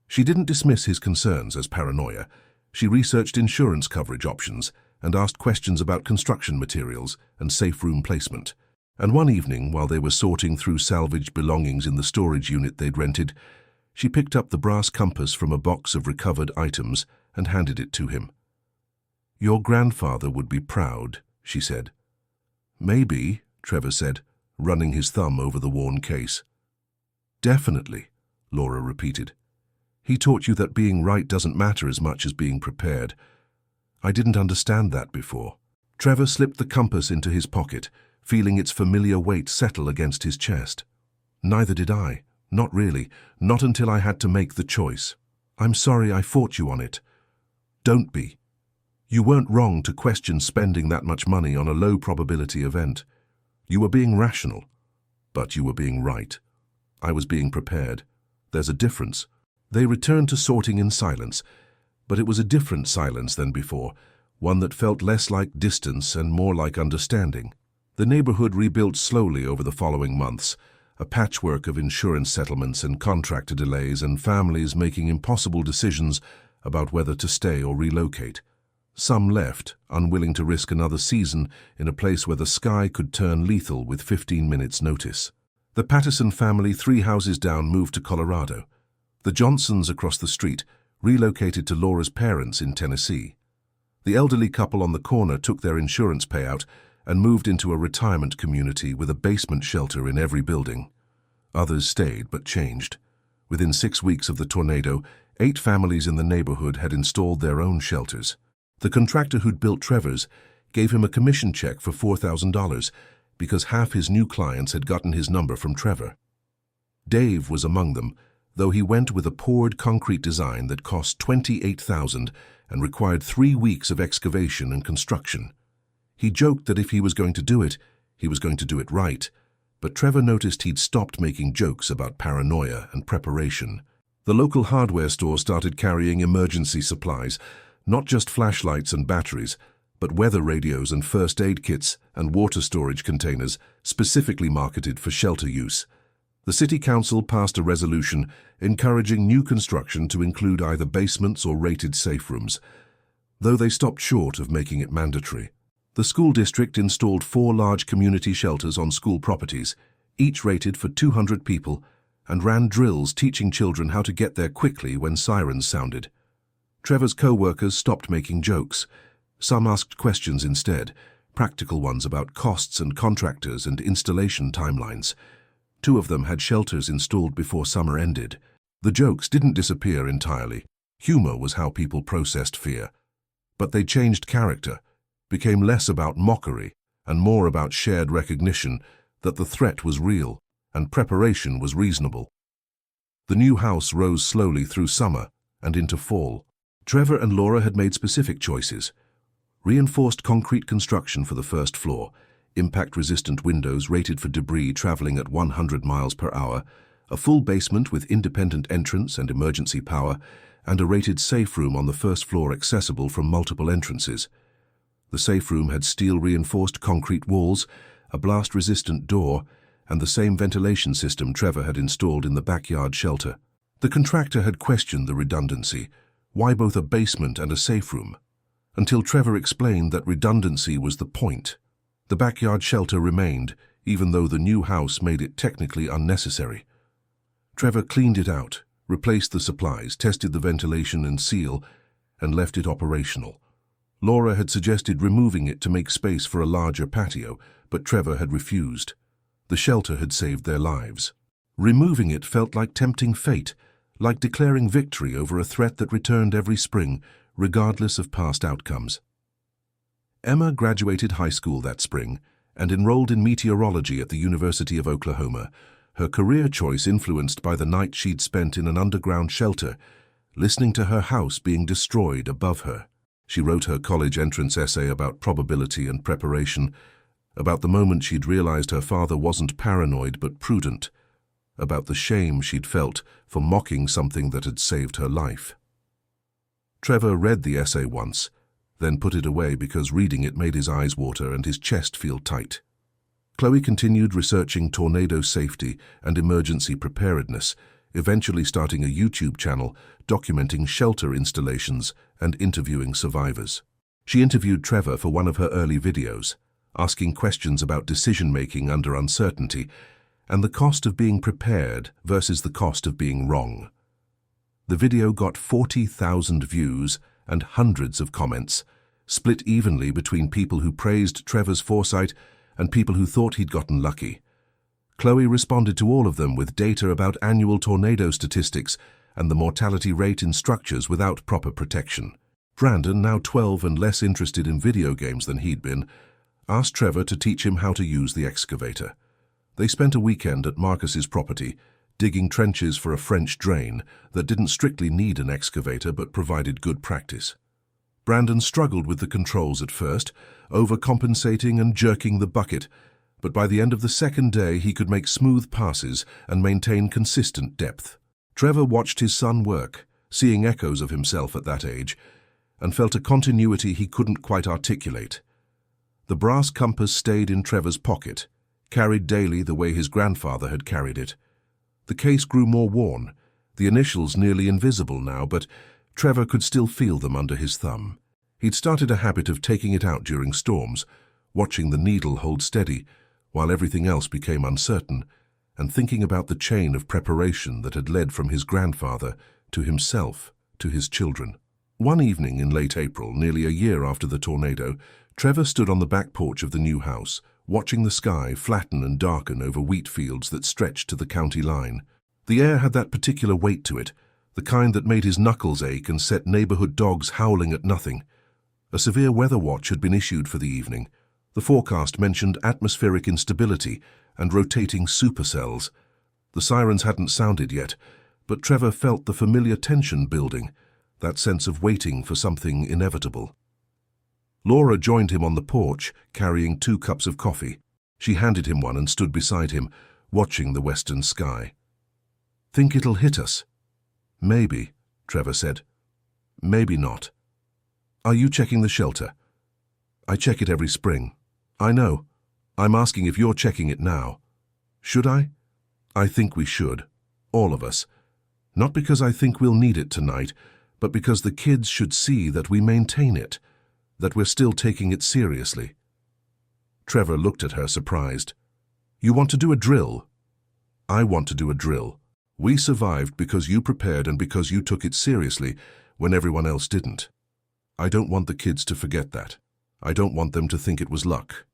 She didn't dismiss his concerns as paranoia. She researched insurance coverage options and asked questions about construction materials and safe room placement. And one evening, while they were sorting through salvaged belongings in the storage unit they'd rented, she picked up the brass compass from a box of recovered items and handed it to him. "Your grandfather would be proud," she said. "Maybe," Trevor said, running his thumb over the worn case. "Definitely," Laura repeated. "He taught you that being right doesn't matter as much as being prepared. I didn't understand that before." Trevor slipped the compass into his pocket, feeling its familiar weight settle against his chest. "Neither did I. Not really. Not until I had to make the choice. I'm sorry I fought you on it." "Don't be. You weren't wrong to question spending that much money on a low-probability event. You were being rational, but you were being right. I was being prepared. There's a difference." They returned to sorting in silence, but it was a different silence than before, one that felt less like distance and more like understanding. The neighborhood rebuilt slowly over the following months, a patchwork of insurance settlements and contractor delays and families making impossible decisions about whether to stay or relocate. Some left, unwilling to risk another season in a place where the sky could turn lethal with 15 minutes' notice. The Patterson family, 3 houses down, moved to Colorado. The Johnsons across the street relocated to Laura's parents in Tennessee. The elderly couple on the corner took their insurance payout and moved into a retirement community with a basement shelter in every building. Others stayed but changed. Within 6 weeks of the tornado, 8 families in the neighborhood had installed their own shelters. The contractor who'd built Trevor's gave him a commission check for $4,000 because half his new clients had gotten his number from Trevor. Dave was among them, though he went with a poured concrete design that cost $28,000 and required 3 weeks of excavation and construction. He joked that if he was going to do it, he was going to do it right, but Trevor noticed he'd stopped making jokes about paranoia and preparation. The local hardware store started carrying emergency supplies, not just flashlights and batteries, but weather radios and first aid kits and water storage containers specifically marketed for shelter use. The city council passed a resolution encouraging new construction to include either basements or rated safe rooms, though they stopped short of making it mandatory. The school district installed 4 large community shelters on school properties, each rated for 200 people, and ran drills teaching children how to get there quickly when sirens sounded. Trevor's co-workers stopped making jokes. Some asked questions instead, practical ones about costs and contractors and installation timelines. 2 of them had shelters installed before summer ended. The jokes didn't disappear entirely. Humor was how people processed fear. But they changed character, became less about mockery and more about shared recognition that the threat was real and preparation was reasonable. The new house rose slowly through summer and into fall. Trevor and Laura had made specific choices. Reinforced concrete construction for the first floor, impact-resistant windows rated for debris traveling at 100 miles per hour, a full basement with independent entrance and emergency power, and a rated safe room on the first floor accessible from multiple entrances. The safe room had steel-reinforced concrete walls, a blast-resistant door, and the same ventilation system Trevor had installed in the backyard shelter. The contractor had questioned the redundancy. Why both a basement and a safe room? Until Trevor explained that redundancy was the point. The backyard shelter remained, even though the new house made it technically unnecessary. Trevor cleaned it out, replaced the supplies, tested the ventilation and seal, and left it operational. Laura had suggested removing it to make space for a larger patio, but Trevor had refused. The shelter had saved their lives. Removing it felt like tempting fate, like declaring victory over a threat that returned every spring, regardless of past outcomes. Emma graduated high school that spring and enrolled in meteorology at the University of Oklahoma, her career choice influenced by the night she'd spent in an underground shelter, listening to her house being destroyed above her. She wrote her college entrance essay about probability and preparation, about the moment she'd realized her father wasn't paranoid but prudent, about the shame she'd felt for mocking something that had saved her life. Trevor read the essay once, then put it away because reading it made his eyes water and his chest feel tight. Chloe continued researching tornado safety and emergency preparedness, eventually starting a YouTube channel documenting shelter installations and interviewing survivors. She interviewed Trevor for one of her early videos, asking questions about decision-making under uncertainty and the cost of being prepared versus the cost of being wrong. The video got 40,000 views and hundreds of comments, split evenly between people who praised Trevor's foresight and people who thought he'd gotten lucky. Chloe responded to all of them with data about annual tornado statistics and the mortality rate in structures without proper protection. Brandon, now 12 and less interested in video games than he'd been, asked Trevor to teach him how to use the excavator. They spent a weekend at Marcus's property, digging trenches for a French drain that didn't strictly need an excavator but provided good practice. Brandon struggled with the controls at first, overcompensating and jerking the bucket, but by the end of the second day he could make smooth passes and maintain consistent depth. Trevor watched his son work, seeing echoes of himself at that age, and felt a continuity he couldn't quite articulate. The brass compass stayed in Trevor's pocket, carried daily the way his grandfather had carried it. The case grew more worn, the initials nearly invisible now, but Trevor could still feel them under his thumb. He'd started a habit of taking it out during storms, watching the needle hold steady while everything else became uncertain, and thinking about the chain of preparation that had led from his grandfather to himself to his children. One evening in late April, nearly a year after the tornado, Trevor stood on the back porch of the new house, watching the sky flatten and darken over wheat fields that stretched to the county line. The air had that particular weight to it, the kind that made his knuckles ache and set neighborhood dogs howling at nothing. A severe weather watch had been issued for the evening. The forecast mentioned atmospheric instability and rotating supercells. The sirens hadn't sounded yet, but Trevor felt the familiar tension building, that sense of waiting for something inevitable. Laura joined him on the porch, carrying 2 cups of coffee. She handed him one and stood beside him, watching the western sky. "Think it'll hit us?" "Maybe," Trevor said. "Maybe not." "Are you checking the shelter?" "I check it every spring." "I know. I'm asking if you're checking it now." "Should I?" "I think we should. All of us. Not because I think we'll need it tonight, but because the kids should see that we maintain it, that we're still taking it seriously." Trevor looked at her, surprised. "You want to do a drill?" "I want to do a drill. We survived because you prepared and because you took it seriously when everyone else didn't. I don't want the kids to forget that. I don't want them to think it was luck."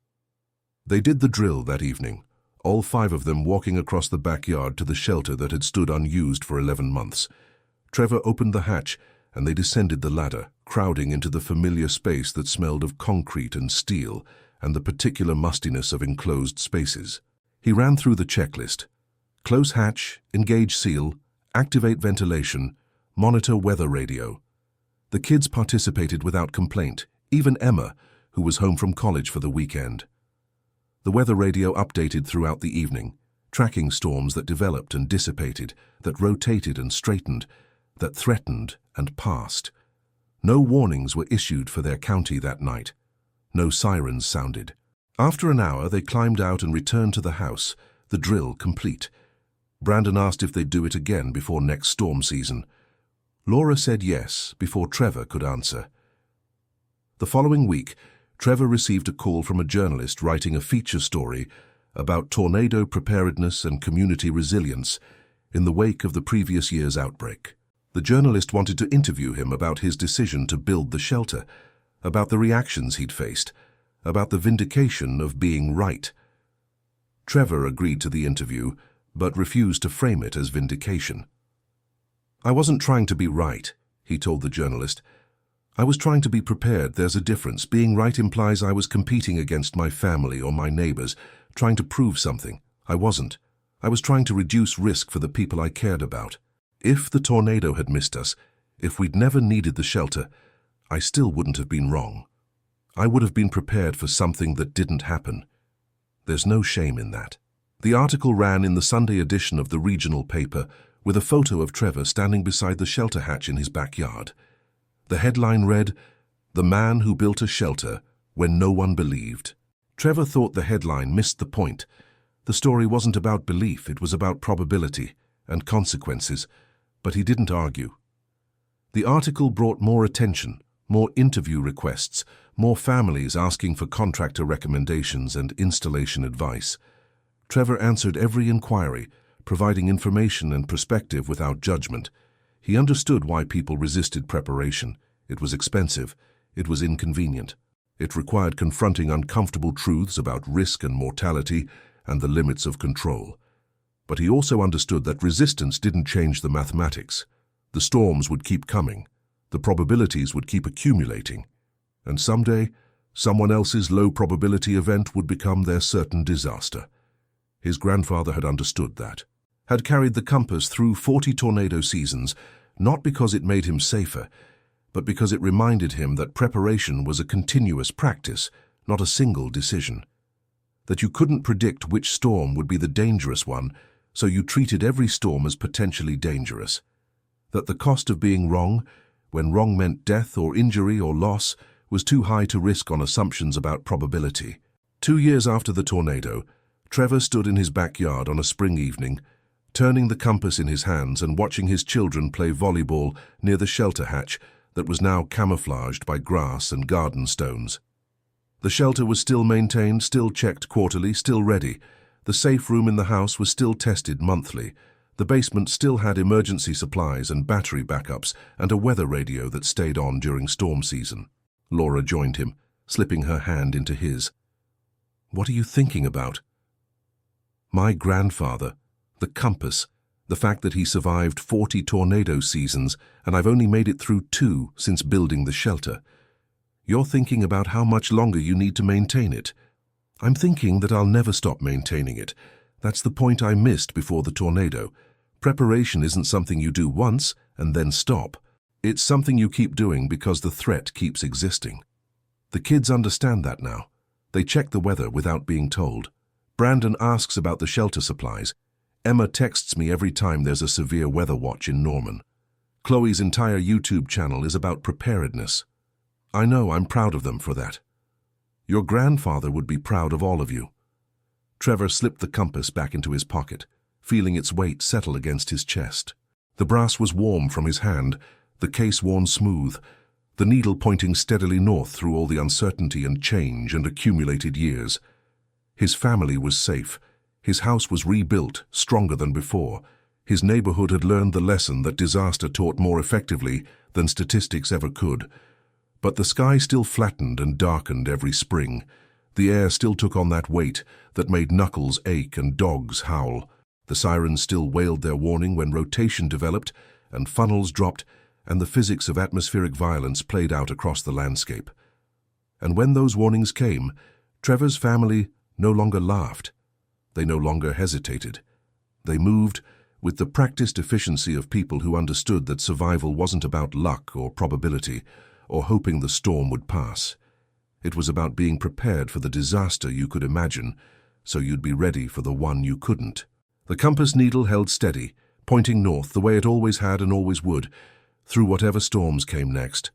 They did the drill that evening, all 5 of them walking across the backyard to the shelter that had stood unused for 11 months. Trevor opened the hatch and they descended the ladder, crowding into the familiar space that smelled of concrete and steel and the particular mustiness of enclosed spaces. He ran through the checklist. Close hatch, engage seal, activate ventilation, monitor weather radio. The kids participated without complaint, even Emma, who was home from college for the weekend. The weather radio updated throughout the evening, tracking storms that developed and dissipated, that rotated and straightened, that threatened and passed. No warnings were issued for their county that night. No sirens sounded. After an hour, they climbed out and returned to the house, the drill complete. Brandon asked if they'd do it again before next storm season. Laura said yes, before Trevor could answer. The following week, Trevor received a call from a journalist writing a feature story about tornado preparedness and community resilience in the wake of the previous year's outbreak. The journalist wanted to interview him about his decision to build the shelter, about the reactions he'd faced, about the vindication of being right. Trevor agreed to the interview, but refused to frame it as vindication. "I wasn't trying to be right," he told the journalist. "I was trying to be prepared. There's a difference. Being right implies I was competing against my family or my neighbors, trying to prove something. I wasn't. I was trying to reduce risk for the people I cared about. If the tornado had missed us, if we'd never needed the shelter, I still wouldn't have been wrong. I would have been prepared for something that didn't happen. There's no shame in that." The article ran in the Sunday edition of the regional paper with a photo of Trevor standing beside the shelter hatch in his backyard. The headline read, "The Man Who Built a Shelter When No One Believed." Trevor thought the headline missed the point. The story wasn't about belief, it was about probability and consequences, but he didn't argue. The article brought more attention, more interview requests, more families asking for contractor recommendations and installation advice. Trevor answered every inquiry, providing information and perspective without judgment. He understood why people resisted preparation. It was expensive. It was inconvenient. It required confronting uncomfortable truths about risk and mortality and the limits of control. But he also understood that resistance didn't change the mathematics. The storms would keep coming. The probabilities would keep accumulating. And someday, someone else's low-probability event would become their certain disaster. His grandfather had understood that, had carried the compass through 40 tornado seasons, not because it made him safer, but because it reminded him that preparation was a continuous practice, not a single decision. That you couldn't predict which storm would be the dangerous one, so you treated every storm as potentially dangerous. That the cost of being wrong, when wrong meant death or injury or loss, was too high to risk on assumptions about probability. 2 years after the tornado, Trevor stood in his backyard on a spring evening, turning the compass in his hands and watching his children play volleyball near the shelter hatch that was now camouflaged by grass and garden stones. The shelter was still maintained, still checked quarterly, still ready. The safe room in the house was still tested monthly. The basement still had emergency supplies and battery backups and a weather radio that stayed on during storm season. Laura joined him, slipping her hand into his. "What are you thinking about?" "My grandfather, the compass, the fact that he survived 40 tornado seasons and I've only made it through 2 since building the shelter. You're thinking about how much longer you need to maintain it. I'm thinking that I'll never stop maintaining it. That's the point I missed before the tornado. Preparation isn't something you do once and then stop. It's something you keep doing because the threat keeps existing." The kids understand that now. They check the weather without being told. Brandon asks about the shelter supplies. Emma texts me every time there's a severe weather watch in Norman. Chloe's entire YouTube channel is about preparedness. I know, I'm proud of them for that. Your grandfather would be proud of all of you. Trevor slipped the compass back into his pocket, feeling its weight settle against his chest. The brass was warm from his hand, the case worn smooth, the needle pointing steadily north through all the uncertainty and change and accumulated years. His family was safe. His house was rebuilt, stronger than before. His neighborhood had learned the lesson that disaster taught more effectively than statistics ever could. But the sky still flattened and darkened every spring. The air still took on that weight that made knuckles ache and dogs howl. The sirens still wailed their warning when rotation developed and funnels dropped and the physics of atmospheric violence played out across the landscape. And when those warnings came, Trevor's family no longer laughed. They no longer hesitated. They moved with the practiced efficiency of people who understood that survival wasn't about luck or probability, or hoping the storm would pass. It was about being prepared for the disaster you could imagine, so you'd be ready for the one you couldn't. The compass needle held steady, pointing north the way it always had and always would, through whatever storms came next.